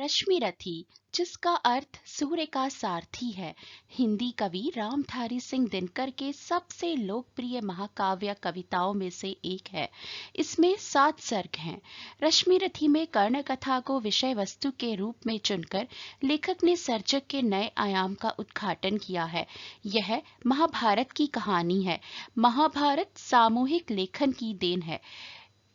रश्मिरथी, जिसका अर्थ सूर्य का सारथी है, हिंदी कवि रामधारी सिंह दिनकर के सबसे लोकप्रिय महाकाव्य कविताओं में से एक है। इसमें 7 सर्ग हैं। रश्मिरथी में कर्ण कथा को विषय वस्तु के रूप में चुनकर लेखक ने सर्जक के नए आयाम का उद्घाटन किया है। यह महाभारत की कहानी है। महाभारत सामूहिक लेखन की देन है।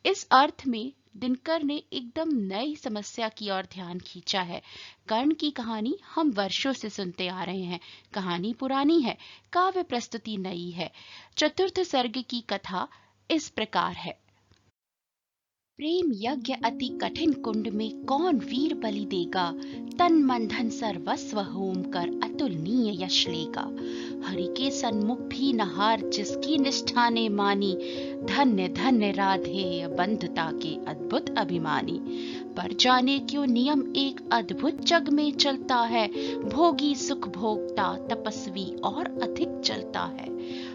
इस अर्थ में दिनकर ने एकदम नई समस्या की ओर ध्यान खींचा है। कर्ण की कहानी हम वर्षों से सुनते आ रहे हैं। कहानी पुरानी है, काव्य प्रस्तुति नई है। चतुर्थ सर्ग की कथा इस प्रकार है। प्रेम यज्ञ अति कठिन कुंड में कौन वीर बलि देगा, तन मन धन सर्वस्व होम कर अतुलनीय यश लेगा। हरि के सन्मुख भी न हार जिसकी निष्ठा ने मानी, धन्य धन्य राधेय बंधुता के अद्भुत अभिमानी। पर जाने क्यों नियम एक अद्भुत जग में चलता है, भोगी सुख भोगता तपस्वी और अधिक चलता है।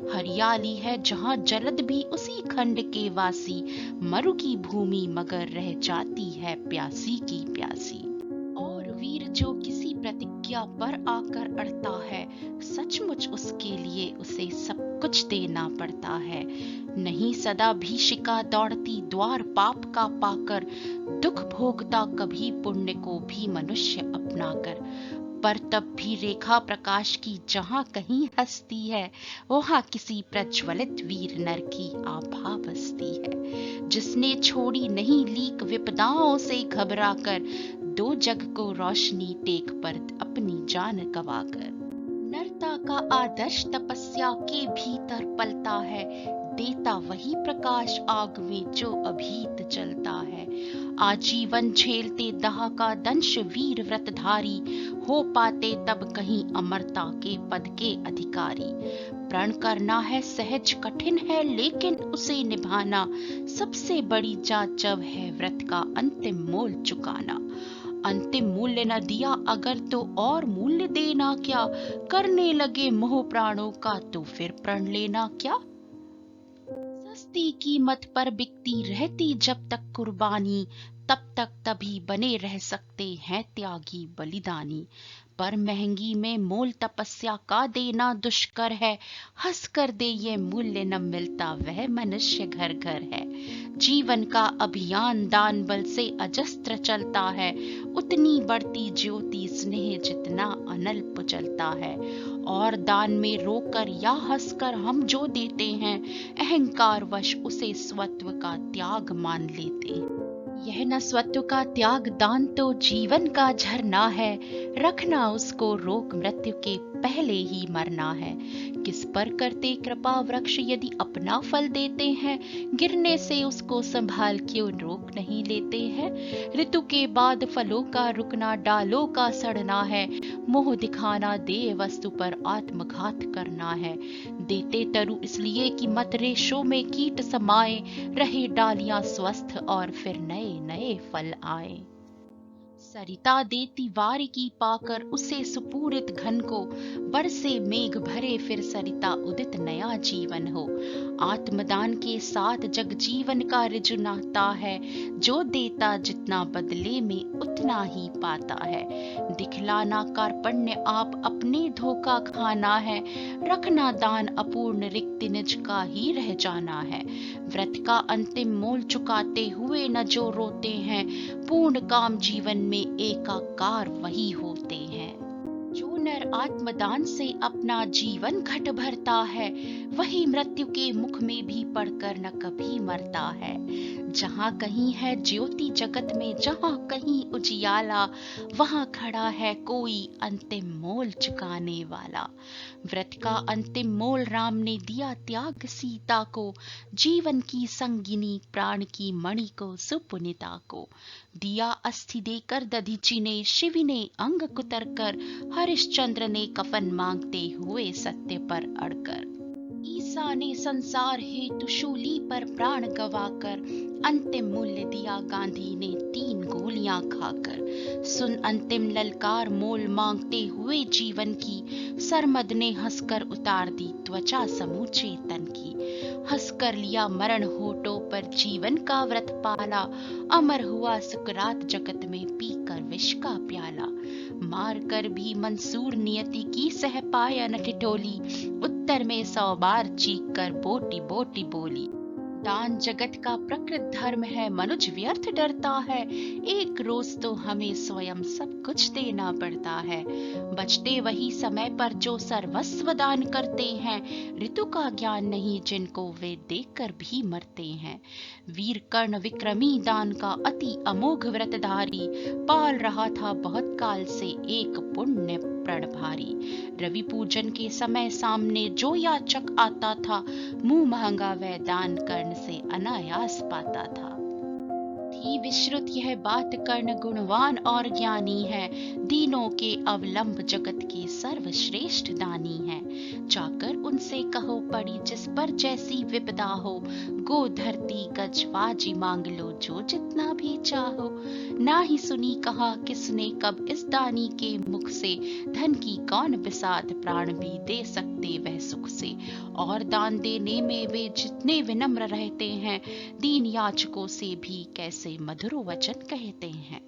हरियाली है जहाँ जलद भी उसी खंड के वासी, मरु की भूमि मगर रह जाती है प्यासी की प्यासी। और वीर जो किसी प्रतिज्ञा पर आकर अड़ता है, सचमुच उसके लिए उसे सब कुछ देना पड़ता है। नहीं सदा भीषिका दौड़ती द्वार पाप का पाकर, दुख भोगता कभी पुण्य को भी मनुष्य अपना कर। पर तब भी रेखा प्रकाश की जहाँ कहीं हस्ती है, वहाँ किसी प्रज्वलित वीर नर की आभा बसती है। जिसने छोड़ी नहीं लीक विपदाओं से घबरा कर, दो जग को रोशनी टेक पर अपनी जान गवाकर। नरता का आदर्श तपस्या के भीतर पलता है, देता वही प्रकाश आग में जो अभीत जलता है। आजीवन झेलते दाह का दंश वीर व्रतधारी, हो पाते तब कहीं अमरता के पद के अधिकारी। प्रण करना है सहज कठिन है लेकिन उसे निभाना, सबसे बड़ी जांच जब है व्रत का अंतिम मोल चुकाना। अंतिम मूल्य न दिया अगर तो और मूल्य देना क्या, करने लगे मोह प्राणों का तो फिर प्रण लेना क्या। सस्ती कीमत पर बिकती रहती जब तक कुर्बानी, तब तक तभी बने रह सकते हैं त्यागी बलिदानी। पर महंगी में मोल तपस्या का देना दुष्कर है, हंस कर दे ये मूल्य न मिलता वह मनुष्य घर घर है। जीवन का अभियान दान बल से अजस्त्र चलता है, उतनी बढ़ती ज्योति स्नेह जितना अनल्प जलता है। और दान में रोकर या हंसकर हम जो देते हैं, अहंकार वश उसे स्वत्व का त्याग मान लेते हैं। यह न स्वत्व का त्याग दान तो जीवन का झरना है, रखना उसको रोक मृत्यु के पहले ही मरना है। किस पर करते कृपा वृक्ष यदि अपना फल देते हैं, गिरने से उसको संभाल क्यों रोक नहीं लेते हैं। ऋतु के बाद फलों का रुकना डालों का सड़ना है, मोह दिखाना दे वस्तु पर आत्मघात करना है। देते तरु इसलिए कि मत रेशों में कीट समाए, रहे डालियां स्वस्थ और फिर नए नए फल आए। सरिता देती वार की पाकर उसे सुपूरित घन को, बरसे मेघ भरे फिर सरिता उदित नया जीवन हो। आत्मदान के साथ जग जीवन का ऋजु नाता है, जो देता जितना बदले में उतना ही पाता है। दिखलाना कार्पण्य आप अपने धोखा खाना है, रखना दान अपूर्ण रिक्ति निज का ही रह जाना है। व्रत का अंतिम मोल चुकाते हुए न जो रोते हैं, पूर्ण काम जीवन में एकाकार वही होते हैं। जो नर आत्मदान से अपना जीवन घट भरता है, वही मृत्यु के मुख में भी पड़कर न कभी मरता है। जहाँ कहीं है ज्योति जगत में, जहाँ कहीं उजियाला, वहाँ खड़ा है कोई अंतिम मोल चुकाने वाला। व्रत का अंतिम मोल राम ने दिया त्याग सीता को, जीवन की संगिनी प्राण की मणि को सुपुनीता को। दिया अस्थि देकर दधीचि ने, शिवि ने अंग कुतर कर, हरिश्चंद्र ने कफन मांगते हुए सत्य पर अड़कर। ईसा ने संसार हेतु शूली पर प्राण गवाकर, अंतिम मूल्य दिया गांधी ने 3 गोलियां खाकर। सुन अंतिम ललकार मोल मांगते हुए जीवन की, सरमद ने हंसकर उतार दी त्वचा समूचे तन की। हंस कर लिया मरण होठों पर जीवन का व्रत पाला, अमर हुआ सुकरात जगत में पी कर विष का प्याला। मार कर भी मंसूर नियति की सह पाया न ठिठोली, उत्तर में 100 बार चीख कर बोटी बोटी बोली। दान जगत का प्रकृत धर्म है, मनुज व्यर्थ डरता है, एक रोज तो हमें स्वयं सब कुछ देना पड़ता है। बचते वही समय पर जो सर्वस्व दान करते हैं, ऋतु का ज्ञान नहीं जिनको वे देखकर भी मरते हैं। वीर कर्ण विक्रमी दान का अति अमोघ व्रतधारी, पाल रहा था बहुत काल से एक पुण्य प्रण भारी। रवि पूजन के समय सामने जो याचक आता था, मुंह महंगा वह दान कर्ण से अनायास पाता था। थी विश्रुत यह बात कर्ण गुणवान और ज्ञानी है, दीनों के अवलंब जगत के सर्वश्रेष्ठ दानी है। जाकर उनसे कहो पड़ी जिस पर जैसी विपदा हो, गो धरती गज बाजी मांग लो जो जितना भी चाहो। ना ही सुनी कहा किसने कब इस दानी के मुख से, धन की कौन बिसात प्राण भी दे सकते वह सुख से। और दान देने में वे जितने विनम्र रहते हैं, दीन याचकों से भी कैसे मधुर वचन कहते हैं।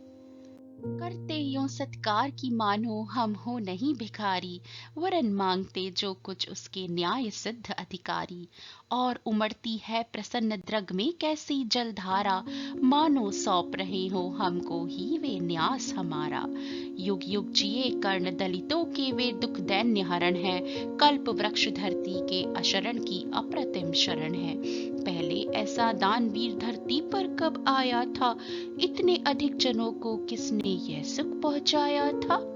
करते यूं सत्कार की मानो हम हो नहीं भिखारी, वरन मांगते जो कुछ उसके न्याय सिद्ध अधिकारी। और उमड़ती है प्रसन्न द्रग में कैसी जलधारा, मानो सौंप रहे हो हमको ही वे न्यास हमारा। युग युग जिए कर्ण दलितों के वे दुख दैन्य हरण है, कल्प वृक्ष धरती के अशरण की अप्रतिम शरण है। पहले ऐसा दानवीर धरती पर कब आया था, इतने अधिक जनों को किसने यह सुख पहुंचाया था।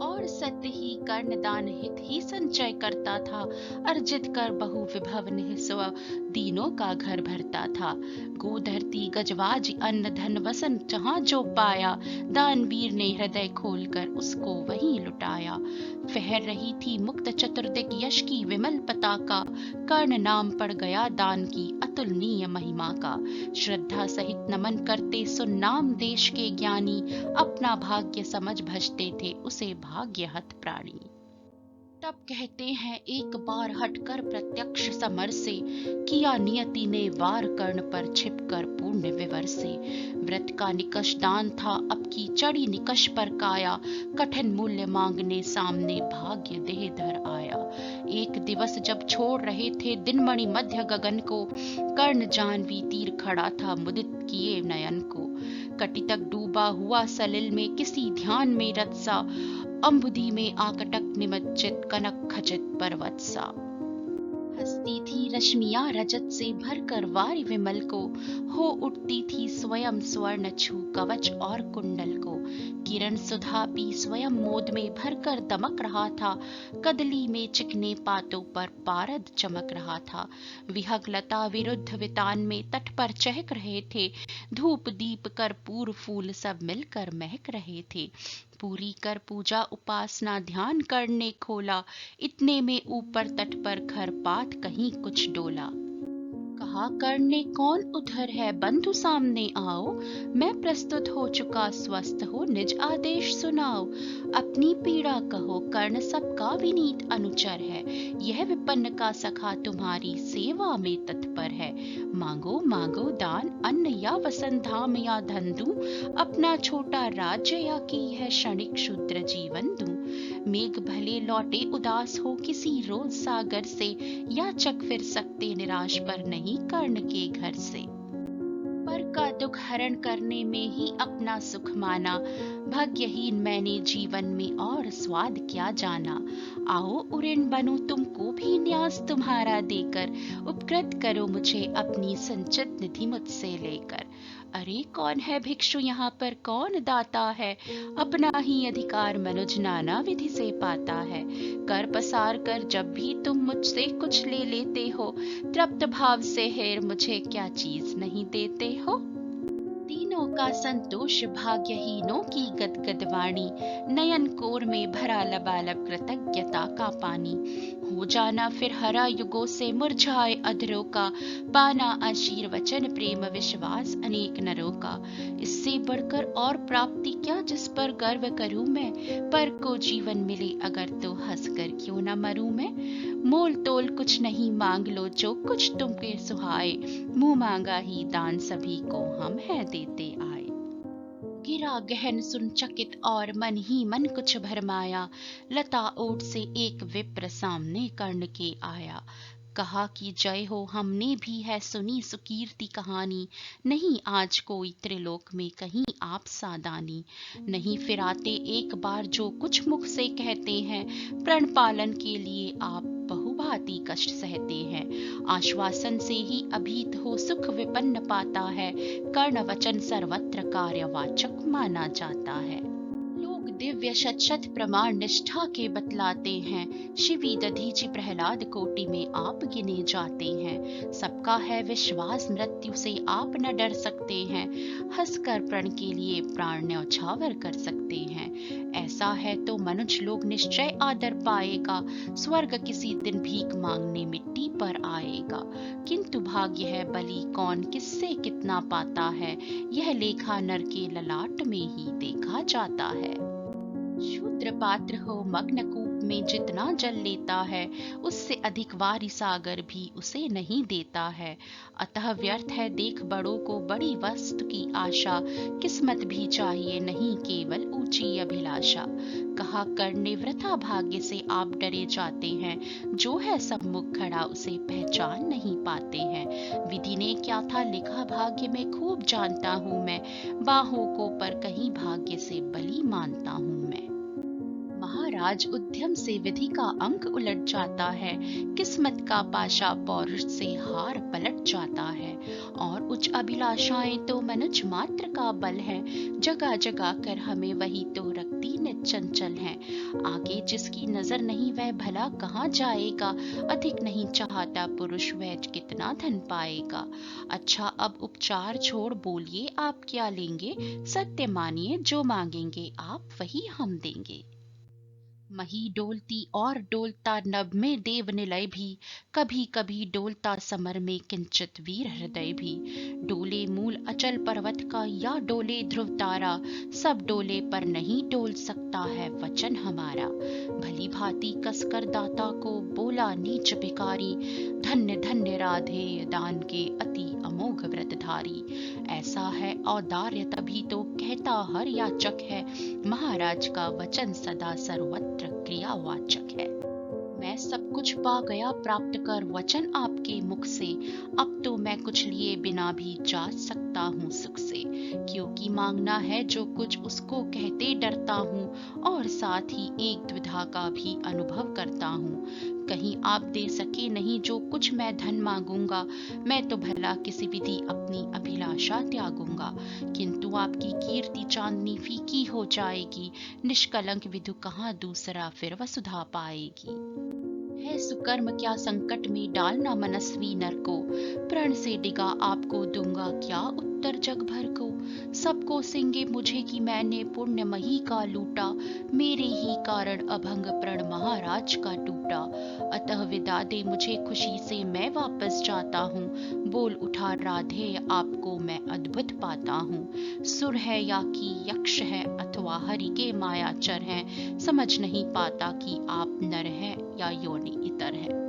और सत्य ही कर्णदान हित ही संचय करता था, अर्जित कर बहु विभव निःस्व दीनों का घर भरता था। गो धरती गजवाज अन्न धन वसन जहां जो पाया, दानवीर ने हृदय खोलकर उसको वहीं लुटाया। फहर रही थी मुक्त चतुर्दिक यश की विमल पताका, कर्ण नाम पड़ गया दान की अतुलनीय महिमा का। श्रद्धा सहित नमन करते सुन नाम देश के ज्ञानी, अपना भाग्य समझ भजते थे उसे भाग्य हत प्राणी। तब कहते हैं एक बार हटकर प्रत्यक्ष समर से, किया नियति ने वार कर्ण पर छिपकर पूर्ण विवर से। व्रत का निकष दान था अब की चढ़ी निकष पर काया, कठिन मूल्य मांगने सामने भाग्य देह धर आया। एक दिवस जब छोड़ रहे थे दिनमणि मध्य गगन को, कर्ण जानवी तीर खड़ा था मुदित किए नयन को। कटि तक डूबा हुआ सलिल में किसी ध्यान में रत सा, अम्बुदी में आकटक निमज्जित कनक खचित पर्वत सा। हंसती थी रश्मियां रजत से भरकर वारि विमल को, हो उठती थी स्वयं स्वर्ण छू कवच और कुंडल को। किरण सुधा पी स्वयं मोद में भरकर दमक रहा था, कदली में चिकने पातों पर पारद चमक रहा था। विहग लता विरुद्ध वितान में तट पर चहक रहे थे, धूप दीप कर्पूर फूल सब मिलकर महक रहे थे। पूरी कर पूजा उपासना ध्यान करने खोला, इतने में ऊपर तट पर खरपात कहीं कुछ डोला। कहा कर्ण ने कौन उधर है बंधु सामने आओ, मैं प्रस्तुत हो चुका स्वस्थ हो निज आदेश सुनाओ। अपनी पीड़ा कहो कर्ण सबका विनीत अनुचर है, यह विपन्न का सखा तुम्हारी सेवा में तत्पर है। मांगो मांगो दान अन्न या वसन धाम या धन दूं, अपना छोटा राज्य या की है क्षणिक क्षुद्र जीवन दूं। मेघ भले लौटे उदास हो किसी रोज सागर से, याचक फिर सकते निराश पर नहीं कर्ण के घर से। पर का दुख हरण करने में ही अपना सुख माना, भाग्यहीन मैंने जीवन में और स्वाद क्या जाना। आओ उऋण बनूं तुमको भी न्यास तुम्हारा देकर, उपकृत करो मुझे अपनी संचित निधि मुझसे लेकर। अरे कौन है भिक्षु यहाँ पर कौन दाता है, अपना ही अधिकार मनुज नाना विधि से पाता है। कर पसार कर जब भी तुम मुझसे कुछ ले लेते हो, तृप्त भाव से हेर मुझे क्या चीज नहीं देते हो। तीनों का संतोष भाग्यहीनों की गदगद वाणी, नयन कोर में भरा लबालब कृतज्ञता का पानी। हो जाना फिर हरा युगों से मुरझाए अधरों का, पाना आशीर्वचन प्रेम विश्वास अनेक नरों का। इससे बढ़कर और प्राप्ति क्या जिस पर गर्व करूं मैं, पर को जीवन मिले अगर तो हंसकर क्यों न मरूं मैं। मोल तोल कुछ नहीं मांग लो जो कुछ तुमके सुहाए, मुंह मांगा ही दान सभी को हम हैं देते आए। गिरा गहन सुन चकित और मन ही मन कुछ भरमाया, लता ओट से एक विप्र सामने कर्ण के आया। कहा कि जय हो हमने भी है सुनी सुकीर्ति कहानी, नहीं आज कोई त्रिलोक में कहीं आप सादानी। नहीं फिराते एक बार जो कुछ मुख से कहते हैं, प्रण पालन के लिए आप बहुभांति कष्ट सहते हैं। आश्वासन से ही अभीत हो सुख विपन्न पाता है, कर्ण वचन सर्वत्र कार्यवाचक माना जाता है। लोग दिव्य शत शत प्रमाण निष्ठा के बतलाते हैं, शिवी दधीचि प्रहलाद कोटि में आप गिने जाते हैं। सबका है विश्वास मृत्यु से आप न डर सकते हैं, हंसकर प्रण के लिए प्राण न्यौछावर कर सकते हैं। ऐसा है तो मनुष्य लोग निश्चय आदर पाएगा, स्वर्ग किसी दिन भीख मांगने मिट्टी पर आएगा। किंतु भाग्य है बलि कौन किससे कितना पाता है, यह लेखा नर के ललाट में ही देखा जाता है। शूद्र पात्र हो मग्न कूप में जितना जल लेता है, उससे अधिक वारी सागर भी उसे नहीं देता है। अतः व्यर्थ है देख बड़ों को बड़ी वस्तु की आशा, किस्मत भी चाहिए नहीं केवल ऊंची अभिलाषा। कहा करने वृथा भाग्य से आप डरे जाते हैं, जो है सम्मुख खड़ा उसे पहचान नहीं पाते हैं। विधि ने क्या था लिखा भाग्य में खूब जानता हूँ मैं, बाहों को पर कहीं भाग्य से बली मानता हूँ मैं। महाराज उद्यम से विधि का अंक उलट जाता है, किस्मत का पाशा पौरुष से हार पलट जाता है। और उच्च अभिलाषाएं तो मनुष्य मात्र का बल है, जगा जगा कर हमें वही तो रखती नित चंचल है। आगे जिसकी नजर नहीं वह भला कहाँ जाएगा, अधिक नहीं चाहता पुरुष वह कितना धन पाएगा। अच्छा अब उपचार छोड़ बोलिए आप क्या लेंगे, सत्य मानिए जो मांगेंगे आप वही हम देंगे। मही डोलती और डोलता नभ में देव निलय भी, कभी कभी डोलता समर में किंचित वीर हृदय भी। डोले मूल अचल पर्वत का या डोले ध्रुव तारा, सब डोले पर नहीं डोल सकता है वचन हमारा। भली भांति कसकर दाता को बोला नीच भिखारी, धन्य धन्य राधे दान के अति अमोघ व्रतधारी। ऐसा है औदार्य तभी तो कहता हर याचक है, महाराज का वचन सदा सर्वत्र क्रियावाचक है। मैं सब कुछ पा गया प्राप्त कर वचन आपके मुख से, अब तो मैं कुछ लिए बिना भी जा सकता हूँ सुख से। क्योंकि मांगना है जो कुछ उसको कहते डरता हूँ, और साथ ही एक द्विधा का भी अनुभव करता हूँ। कहीं आप दे सके नहीं जो कुछ मैं धन मांगूंगा, मैं तो भला किसी विधि अपनी अभिलाषा त्यागूंगा। किंतु आपकी कीर्ति चांदनी फीकी हो जाएगी, निष्कलंक विधु कहाँ दूसरा फिर वसुधा पाएगी। है सुकर्म क्या संकट में डालना मनस्वी नर को, प्रण से डिगा आपको दूंगा क्या उत्तर जग भर को। सबको सिंगे मुझे कि मैंने पुण्यमही का लूटा, मेरे ही कारण अभंग प्रण महाराज का टूटा। अतः विदा दे मुझे खुशी से मैं वापस जाता हूँ, बोल उठा राधे आपको मैं अद्भुत पाता हूँ। सुर है या कि यक्ष है अथवा हरि के मायाचर हैं, समझ नहीं पाता कि आप नर हैं या योनि इतर है।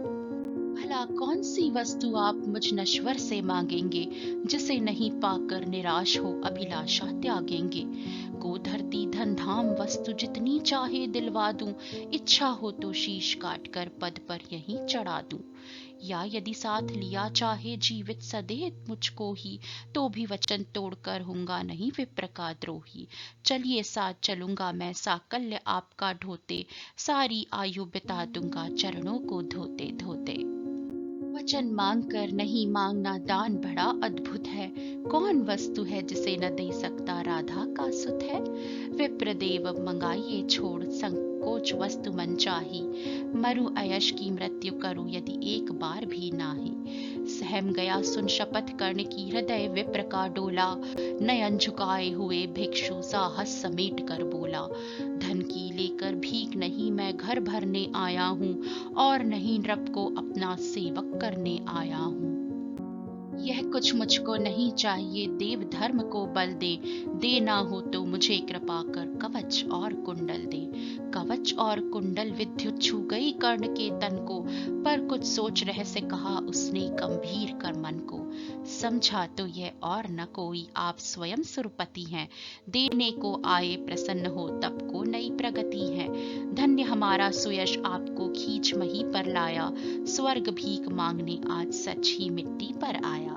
भला कौन सी वस्तु आप मुझ नश्वर से मांगेंगे, जिसे नहीं पाकर निराश हो अभिलाषा त्यागेंगे। गो धरती धन धाम वस्तु जितनी चाहे दिलवा दूं, इच्छा हो तो शीश काट कर पद पर यहीं चढ़ा दूं। या यदि साथ लिया चाहे जीवित सदैव मुझको ही, तो भी वचन तोड़कर होऊंगा नहीं विप्र का द्रोही। चलिए साथ चलूंगा मैं साकल्य आपका ढोते, सारी आयु बिता दूंगा चरणों को धोते धोते। वचन मांग कर नहीं मांगना दान बड़ा अद्भुत है। कौन वस्तु है जिसे न दे सकता राधा का सुत है। विप्रदेव मंगाइए छोड़ संकोच वस्तु मन चाही। मरु अयश की मृत्यु करूं यदि एक बार भी नाही। सहम गया सुन शपथ कर्ण की हृदय विप्र का डोला। नयन झुकाए हुए भिक्षु साहस समेट कर बोला। धन की लेकर भीख नहीं मैं घर भरने आया हूँ, और नहीं नृप को अपना सेवक करने आया हूँ। यह कुछ मुझको नहीं चाहिए देव धर्म को बल दे। देना हो तो मुझे कृपा कर कवच और कुंडल दे। कवच और कुंडल विद्युत छू गई कर्ण के तन को। पर कुछ सोच रह से कहा उसने गंभीर कर मन को। समझा तो यह और न कोई आप स्वयं सुरपति हैं। देने को आए प्रसन्न हो तब को नई प्रगति है। धन्य हमारा सुयश आपको खींच मही पर लाया। स्वर्ग भीख मांगने आज सच ही मिट्टी पर आया।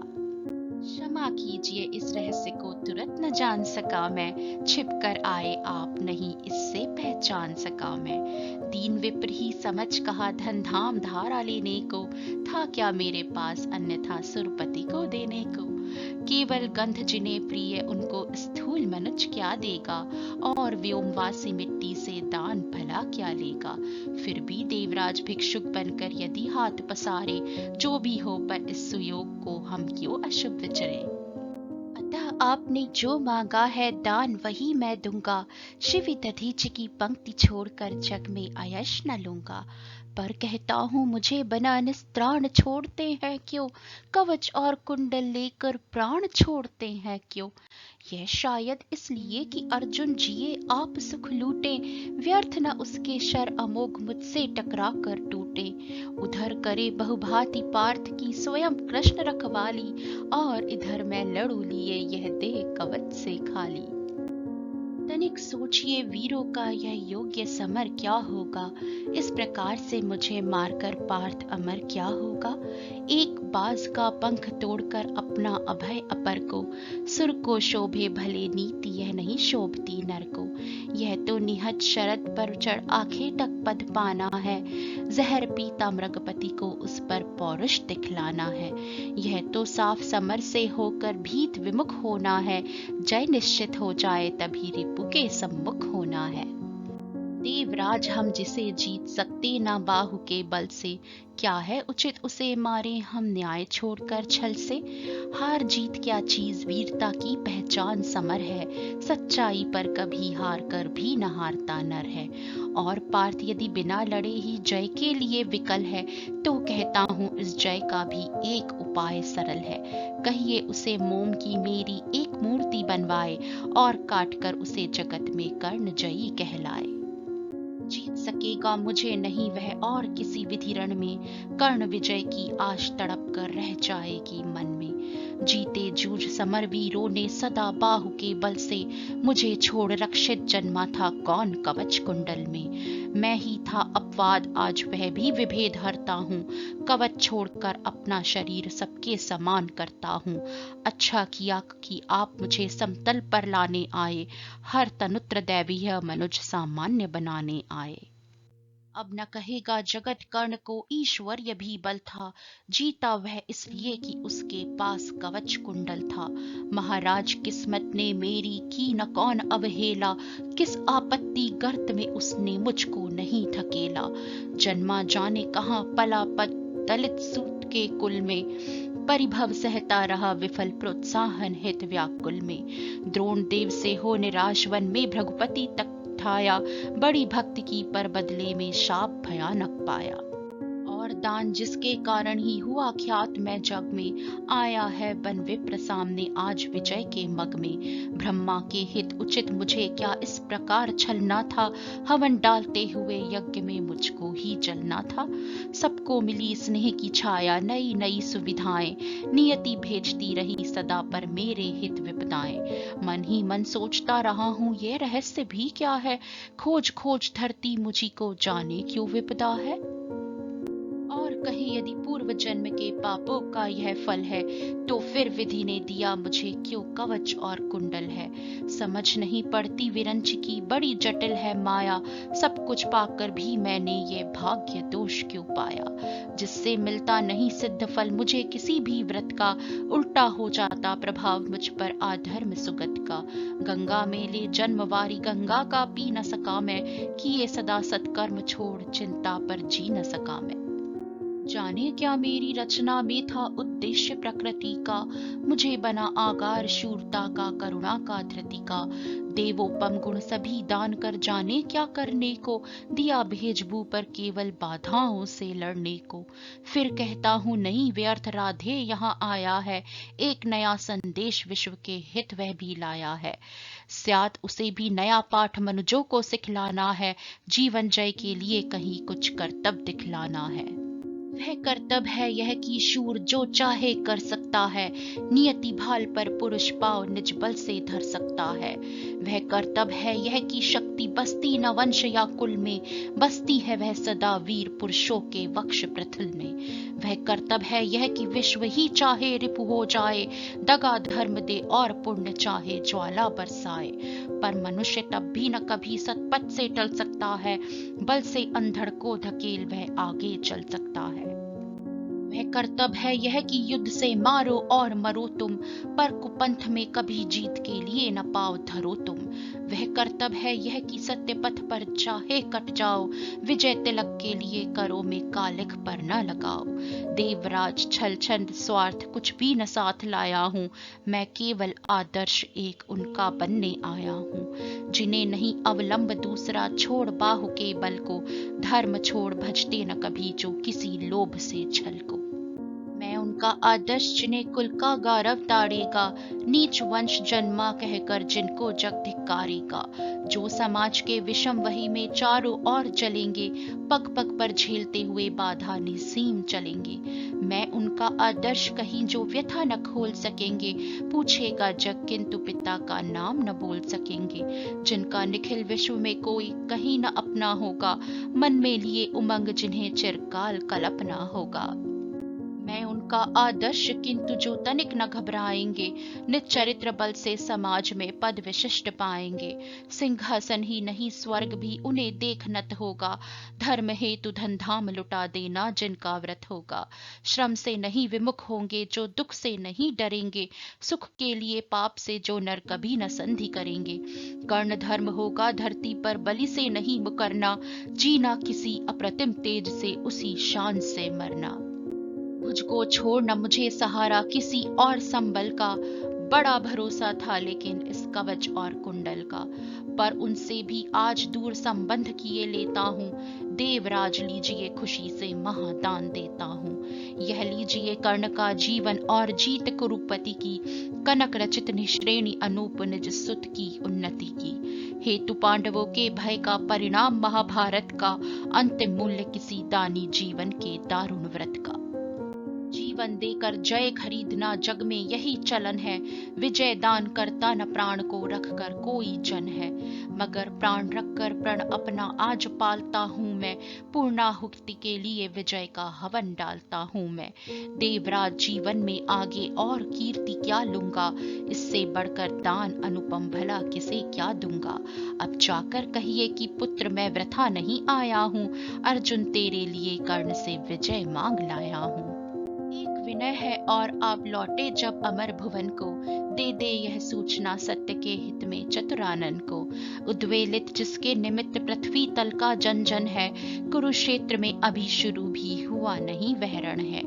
क्षमा कीजिए इस रहस्य को तुरंत न जान सका मैं। छिप कर आए आप नहीं इससे पहचान सका मैं। दीन विप्र ही समझ कहा धन धाम धारा लेने को। था क्या मेरे पास अन्यथा सुरपति को देने को। केवल गंध जिन्हें प्रिय उनको स्थूल मनुज क्या देगा। और व्योमवासी मिट्टी से दान भला क्या लेगा। फिर भी देवराज भिक्षुक बनकर यदि हाथ पसारे। जो भी हो पर इस सुयोग को हम क्यों अशुभ विचरे। अतः आपने जो मांगा है दान वही मैं दूंगा। शिव दधीच की पंक्ति छोड़कर जग में आयश न लूंगा। पर कहता हूँ मुझे बना निस्त्राण छोड़ते हैं क्यों। कवच और कुंडल लेकर प्राण छोड़ते हैं क्यों। यह शायद इसलिए कि अर्जुन जिए आप सुख लूटे। व्यर्थ न उसके शर अमोघ मुझसे टकरा कर टूटे। उधर करे बहुभांति पार्थ की स्वयं कृष्ण रखवाली। और इधर मैं लड़ू लिए यह देह कवच से खाली। तनिक सोचिए वीरों का यह योग्य समर क्या होगा। इस प्रकार से मुझे मारकर पार्थ अमर क्या होगा। एक बाज का पंख तोड़कर अपना अभय अपर को। सुर को शोभे भले नीति यह नहीं शोभती नर को। यह तो निहत शरद पर चढ़ आखे तक पद पाना है। जहर पीता मृगपति को उस पर पौरुष दिखलाना है। यह तो साफ समर से होकर भीत विमुख होना है। जय निश्चित हो जाए तभी रिपु के सम्मुख होना है। देवराज हम जिसे जीत सकते ना बाहु के बल से। क्या है उचित उसे मारे हम न्याय छोड़कर छल से। हार जीत क्या चीज वीरता की पहचान समर है। सच्चाई पर कभी हार कर भी न हारता नर है। और पार्थ यदि बिना लड़े ही जय के लिए विकल है। तो कहता हूँ इस जय का भी एक उपाय सरल है। कहिए उसे मोम की मेरी एक मूर्ति बनवाए। और काट कर उसे जगत में कर्ण जयी कहलाए। जीत सकेगा मुझे नहीं वह और किसी विधि रण में। कर्ण विजय की आश तड़प कर रह जाएगी मन में। जीते जूझ समर वीरों ने सदा बाहु के बल से। मुझे छोड़ रक्षित जन्मा था कौन कवच कुंडल में। मैं ही था अपवाद आज वह भी विभेद हरता हूँ। कवच छोड़कर अपना शरीर सबके समान करता हूँ। अच्छा किया कि आप मुझे समतल पर लाने आए। हर तनुत्र दैवीय मनुज सामान्य बनाने आए। अब न कहेगा जगत कर्ण को ईश्वर्य भी बल था। जीता वह इसलिए कि उसके पास कवच कुंडल था। महाराज किस्मत ने मेरी की न कौन अवहेला। किस आपत्ति गर्त में उसने मुझको नहीं धकेला। जन्मा जाने कहाँ पला पद दलित सूत के कुल में। परिभव सहता रहा विफल प्रोत्साहन हित व्याकुल में। द्रोण देव से हो निराश वन में भृगुपति तक ठाया। बड़ी भक्ति की पर बदले में शाप भयानक पाया। और दान जिसके कारण ही हुआ ख्यात मैं जग में। आया है बन विप्र सामने आज विजय के मग में। ब्रह्मा के हित उचित मुझे क्या इस प्रकार छलना था। हवन डालते हुए यज्ञ में मुझको ही जलना था। सबको मिली स्नेह की छाया नई नई सुविधाएं। नियति भेजती रही सदा पर मेरे हित विपदाएं। मन ही मन सोचता रहा हूँ ये रहस्य भी क्या है। खोज खोज धरती मुझी को जाने क्यों विपदा है। और कहीं यदि पूर्व जन्म के पापों का यह फल है, तो फिर विधि ने दिया मुझे क्यों कवच और कुंडल है। समझ नहीं पड़ती विरंच की बड़ी जटिल है माया, सब कुछ पाकर भी मैंने ये भाग्य दोष क्यों पाया। जिससे मिलता नहीं सिद्ध फल मुझे किसी भी व्रत का, उल्टा हो जाता प्रभाव मुझ पर आधर्म सुगत का। गंगा में ले जन्म वारी गंगा का पी न सका मैं, किए सदा सत्कर्म छोड़ चिंता पर जी न सका मैं। जाने क्या मेरी रचना में था उद्देश्य प्रकृति का, मुझे बना आगार शूरता का करुणा का धृति का। देवोपम गुण सभी दान कर जाने क्या करने को, दिया भेजबू पर केवल बाधाओं से लड़ने को। फिर कहता हूँ नहीं व्यर्थ राधे यहाँ आया है, एक नया संदेश विश्व के हित वह भी लाया है। स्यात उसे भी नया पाठ मनुजों को सिखलाना है, जीवन जय के लिए कहीं कुछ कर्तव्य दिखलाना है। वह कर्तव्य है यह कि शूर जो चाहे कर सकता है, नियति भाल पर पुरुष पाव निज बल से धर सकता है। वह कर्तव्य है यह कि शक्ति बसती न वंश या कुल में, बसती है वह सदा वीर पुरुषों के वक्ष पृथुल में। वह कर्तव्य है यह कि विश्व ही चाहे रिपु हो जाए, दगा धर्म दे और पुण्य चाहे ज्वाला बरसाए। पर मनुष्य तब भी न कभी सतपथ से टल सकता है, बल से अंधड़ को धकेल वह आगे चल सकता है। वह कर्तव्य है यह कि युद्ध से मारो और मरो तुम, पर कुपंथ में कभी जीत के लिए न पाव धरो तुम। वह कर्तव्य है यह कि सत्य पथ पर चाहे कट जाओ, विजय तिलक के लिए करो में कालिख पर न लगाओ। देवराज छल छंद स्वार्थ कुछ भी न साथ लाया हूँ, मैं केवल आदर्श एक उनका बनने आया हूँ। जिन्हें नहीं अवलंब दूसरा छोड़ बाहु के बल को, धर्म छोड़ भजते न कभी जो किसी लोभ से छल को। मैं उनका आदर्श जिन्हें कुल का गौरव ताड़ेगा, नीच वंश जन्मा कहकर जिनको जग धिक्कारेगा। जो समाज के विषम वही में चारों ओर चलेंगे, पग पग पर झेलते हुए बाधा निसीम चलेंगे। मैं उनका आदर्श कहीं जो व्यथा न खोल सकेंगे, पूछेगा जग किंतु पिता का नाम न बोल सकेंगे। जिनका निखिल विश्व में कोई कहीं न अपना होगा, मन में लिए उमंग जिन्हें चिरकाल कल्पना होगा। मैं उनका आदर्श किंतु जो तनिक न घबराएंगे, निज चरित्र बल से समाज में पद विशिष्ट पाएंगे। सिंहासन ही नहीं स्वर्ग भी उन्हें देख नत होगा, धर्म हेतु धन धाम लुटा देना जिनका व्रत होगा। श्रम से नहीं विमुख होंगे जो दुख से नहीं डरेंगे, सुख के लिए पाप से जो नर कभी न संधि करेंगे। कर्ण धर्म होगा धरती पर बलि से नहीं मुकरना, जीना किसी अप्रतिम तेज से उसी शान से मरना। मुझको छोड़ न मुझे सहारा किसी और संबल का, बड़ा भरोसा था लेकिन इस कवच और कुंडल का। पर उनसे भी आज दूर संबंध किए लेता हूँ, देवराज लीजिए खुशी से महादान देता हूँ। यह लीजिए कर्ण का जीवन और जीत कुरुपति की, कनक रचित निश्रेणी अनूप निज सुत की उन्नति की। हेतु पांडवों के भय का परिणाम महाभारत का, अंतिम मूल्य किसी दानी जीवन के दारुण व्रत का। जीवन देकर जय खरीदना जग में यही चलन है, विजय दान करता न प्राण को रख कर कोई जन है। मगर प्राण रख कर प्रण अपना आज पालता हूँ मैं, पूर्णाहुति के लिए विजय का हवन डालता हूँ मैं। देवराज जीवन में आगे और कीर्ति क्या लूंगा, इससे बढ़कर दान अनुपम भला किसे क्या दूंगा। अब जाकर कहिए कि पुत्र मैं वृथा नहीं आया हूँ, अर्जुन तेरे लिए कर्ण से विजय मांग लाया हूँ। विनय है और आप लौटे जब अमर भुवन को, दे दे यह सूचना सत्य के हित में चतुरानन को। उद्वेलित जिसके निमित्त पृथ्वी तल का जन जन है, कुरुक्षेत्र में अभी शुरू भी हुआ नहीं वह रण है।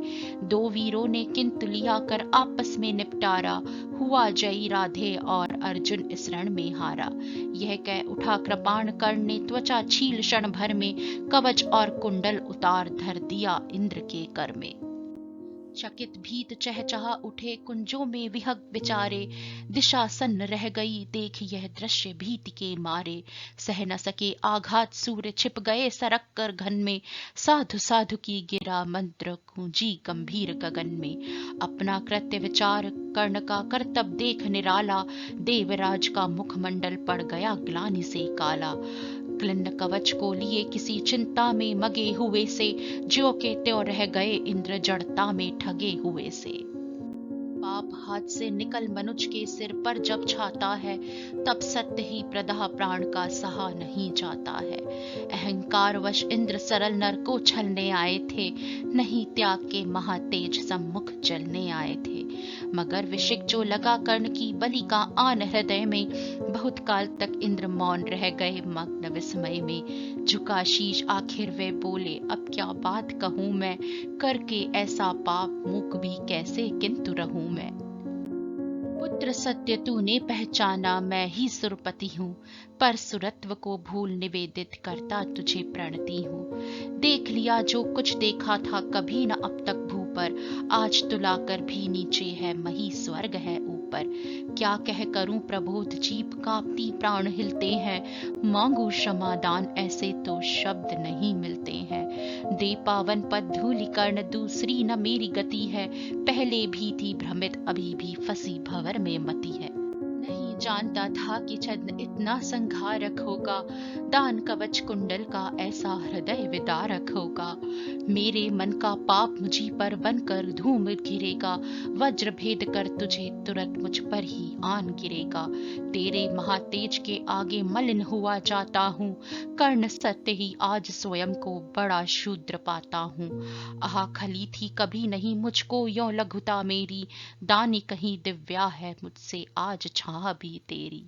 दो वीरों ने किंतु लिया कर आपस में निपटारा, हुआ जयी राधे और अर्जुन इस रण में हारा। यह कह उठा कृपाण कर्ण ने त्वचा छील क्षण भर में, कवच और कुंडल उतार धर दिया इंद्र के कर में। चकित भीत चहचहा उठे कुंजों में विहग विचारे, दिशा सन्न रह गई देख यह दृश्य भीति के मारे। सह न सके आघात सूर्य छिप गए सरक कर घन में, साधु साधु की गिरा मंत्र गूंजी गंभीर गगन में। अपना कृत्य विचार कर्ण का कर्तव्य देख निराला, देवराज का मुखमंडल पड़ गया ग्लानि से काला। क्लिन्न कवच को लिए किसी चिंता में मगे हुए से, ज्यों के त्यों रह गए इंद्र जड़ता में ठगे हुए से। पाप हाथ से निकल मनुज के सिर पर जब छाता है, तब सत्य ही प्रदाह प्राण का सहा नहीं जाता है। अहंकार वश इंद्र सरल नर को छलने आए थे, नहीं त्याग के महातेज सम्मुख जलने आए थे। मगर विषिक जो लगा कर्ण की बलि का आन हृदय में, बहुत काल तक इंद्र मौन रह गए मग्न विस्मय में। झुका शीश आखिर वे बोले, अब क्या बात कहूं मैं, करके ऐसा पाप मूक भी कैसे किंतु रहूं मैं। पुत्र सत्य तूने पहचाना, मैं ही सुरपति हूँ, पर सुरत्व को भूल निवेदित करता तुझे प्रणति हूँ। देख लिया जो कुछ देखा था कभी न अब तक भू पर, आज तुलाकर भी नीचे है मही स्वर्ग है ऊपर। क्या कह करूं प्रबोध जीभ कांपती प्राण हिलते हैं, मांगू क्षमादान ऐसे तो शब्द नहीं मिलते हैं। दे पावन पद धूलि कर्ण दूसरी न मेरी गति है, पहले भी थी भ्रमित अभी भी फंसी भंवर में मति है। नहीं जानता था कि छद्म इतना संघारक होगा, दान कवच कुंडल का ऐसा हृदय विदारक होगा। मेरे मन का पाप मुझी पर बनकर धूम गिरेगा, वज्र भेद कर तुझे तुरंत मुझ पर ही आन गिरेगा। तेरे महातेज के आगे मलिन हुआ जाता हूँ, कर्ण सत्य ही आज स्वयं को बड़ा शूद्र पाता हूँ। आह खली थी कभी नहीं मुझको यों लघुता मेरी, दानी कहीं दिव्या है मुझसे आज छाह भी तेरी।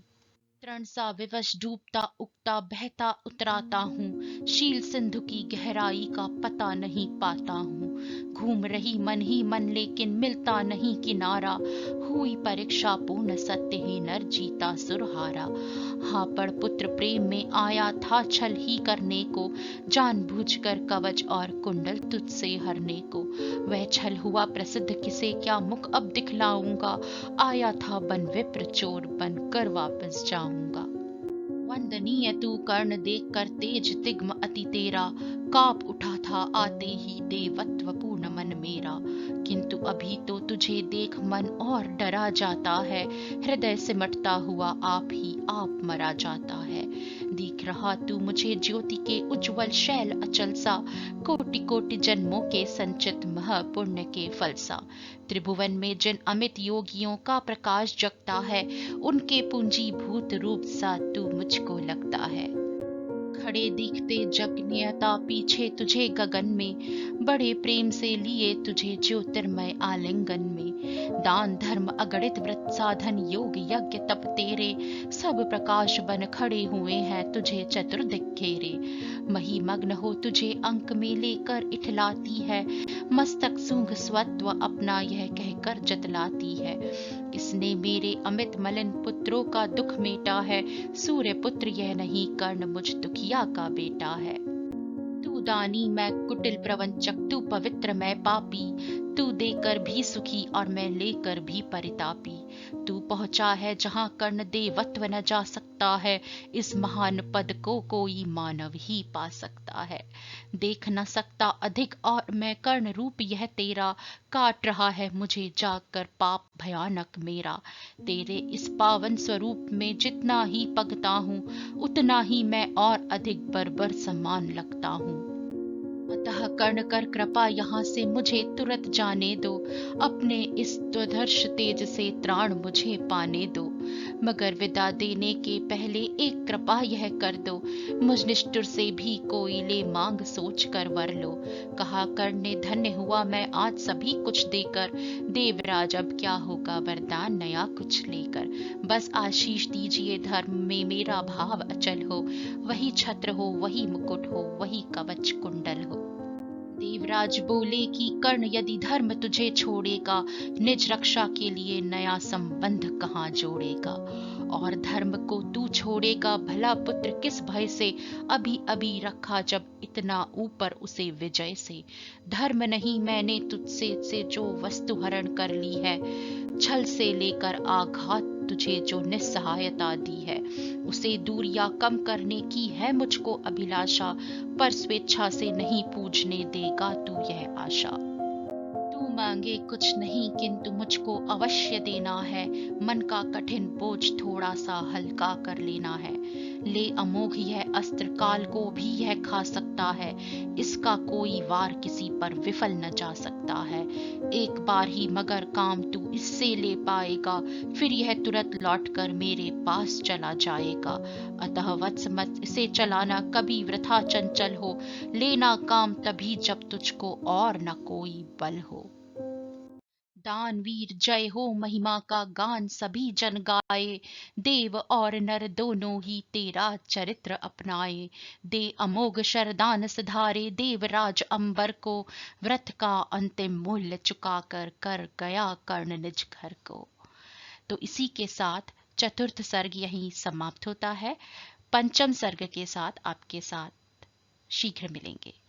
तरण सा विवश डूबता उगता बहता उतराता हूँ, शील सिंधु की गहराई का पता नहीं पाता हूँ। घूम रही मन ही मन लेकिन मिलता नहीं किनारा, हुई परीक्षा पूर्ण सत्य ही नर जीता सुरहारा। हाँ पर पुत्र प्रेम में आया था छल ही करने को, जानबूझकर कवच और कुंडल तुझसे हरने को। वह छल हुआ प्रसिद्ध किसे क्या मुख अब दिखलाऊंगा, आया था बन विप्र चोर बनकर वापस जाऊंगा। वंदनीय तू कर्ण देख कर तेज तिग्म अति तेरा, काप उठा था आते ही देवत्व पूर्ण मन मेरा। किंतु अभी तो तुझे देख मन और डरा जाता है, हृदय सिमटता हुआ आप ही आप मरा जाता है। दिख रहा तू मुझे ज्योति के उज्ज्वल शैल अचल सा, कोटि कोटि जन्मों के संचित महापुण्य के फल सा। त्रिभुवन में जिन अमित योगियों का प्रकाश जगता है, उनके पूंजीभूत रूप सा तू मुझको लगता है। खड़े दिखते जगन्यता पीछे तुझे गगन में, बड़े प्रेम से लिए तुझे ज्योतिर्मय आलिंगन में। दान धर्म अगणित व्रत साधन योग यज्ञ तप तेरे, सब प्रकाश बन खड़े हुए हैं तुझे चतुर्दिक घेरे। मही मग्न हो तुझे अंक में लेकर इठलाती है, मस्तक सूंघ स्वत्व अपना यह कहकर जतलाती है। किसने मेरे अमित मलिन पुत्रों का दुख मेटा है, सूर्य पुत्र यह नहीं कर्ण मुझ दुखिया का बेटा है। तू दानी मैं कुटिल प्रवंचक, तू पवित्र मैं पापी, तू देकर भी सुखी और मैं लेकर भी परितापी। तू पहुंचा है जहां कर्ण देवत्व न जा सकता है, इस महान पद को कोई मानव ही पा सकता है। देख न सकता अधिक और मैं कर्ण रूप यह तेरा, काट रहा है मुझे जाकर पाप भयानक मेरा। तेरे इस पावन स्वरूप में जितना ही पगता हूँ, उतना ही मैं और अधिक बर्बर समान लगता हूँ। अतः कर्ण कर कृपा यहाँ से मुझे तुरंत जाने दो, अपने इस दुर्धर्ष तेज से त्राण मुझे पाने दो। मगर विदा देने के पहले एक कृपा यह कर दो, मुझ निष्ठुर से भी कोई ले मांग सोच कर वर लो। कहा कर्ण ने धन्य हुआ मैं आज सभी कुछ देकर, देवराज अब क्या होगा वरदान नया कुछ लेकर। बस आशीष दीजिए धर्म में मेरा भाव अचल हो, वही छत्र हो वही मुकुट हो वही कवच कुंडल हो। देवराज बोले कि कर्ण यदि धर्म तुझे छोड़ेगा, निज रक्षा के लिए नया संबंध कहाँ जोड़ेगा। और धर्म को तू छोड़ेगा भला पुत्र किस भय से, अभी अभी रखा जब इतना ऊपर उसे विजय से। धर्म नहीं मैंने तुझसे से जो वस्तु हरण कर ली है, छल से लेकर आघात तुझे जो निस्सहायता दी है, उसे दूर या कम करने की है मुझको अभिलाषा, पर स्वेच्छा से नहीं पूजने देगा तू यह आशा। तू मांगे कुछ नहीं किंतु मुझको अवश्य देना है, मन का कठिन बोझ थोड़ा सा हल्का कर लेना है। ले अमोघ यह अस्त्र, काल को भी यह खा सकता है। इसका कोई वार किसी पर विफल न जा सकता है। एक बार ही मगर काम तू इससे ले पाएगा, फिर यह तुरंत लौटकर मेरे पास चला जाएगा। अतः वत्स मत इसे चलाना कभी वृथा चंचल हो, लेना काम तभी जब तुझको और न कोई बल हो। दानवीर जय हो, महिमा का गान सभी जन गाए, देव और नर दोनों ही तेरा चरित्र अपनाए। दे अमोघ शरदान सिधारे देवराज अंबर को, व्रत का अंतिम मूल्य चुकाकर कर गया कर्ण निज घर को। तो इसी के साथ चतुर्थ सर्ग यहीं समाप्त होता है। पंचम सर्ग के साथ आपके साथ शीघ्र मिलेंगे।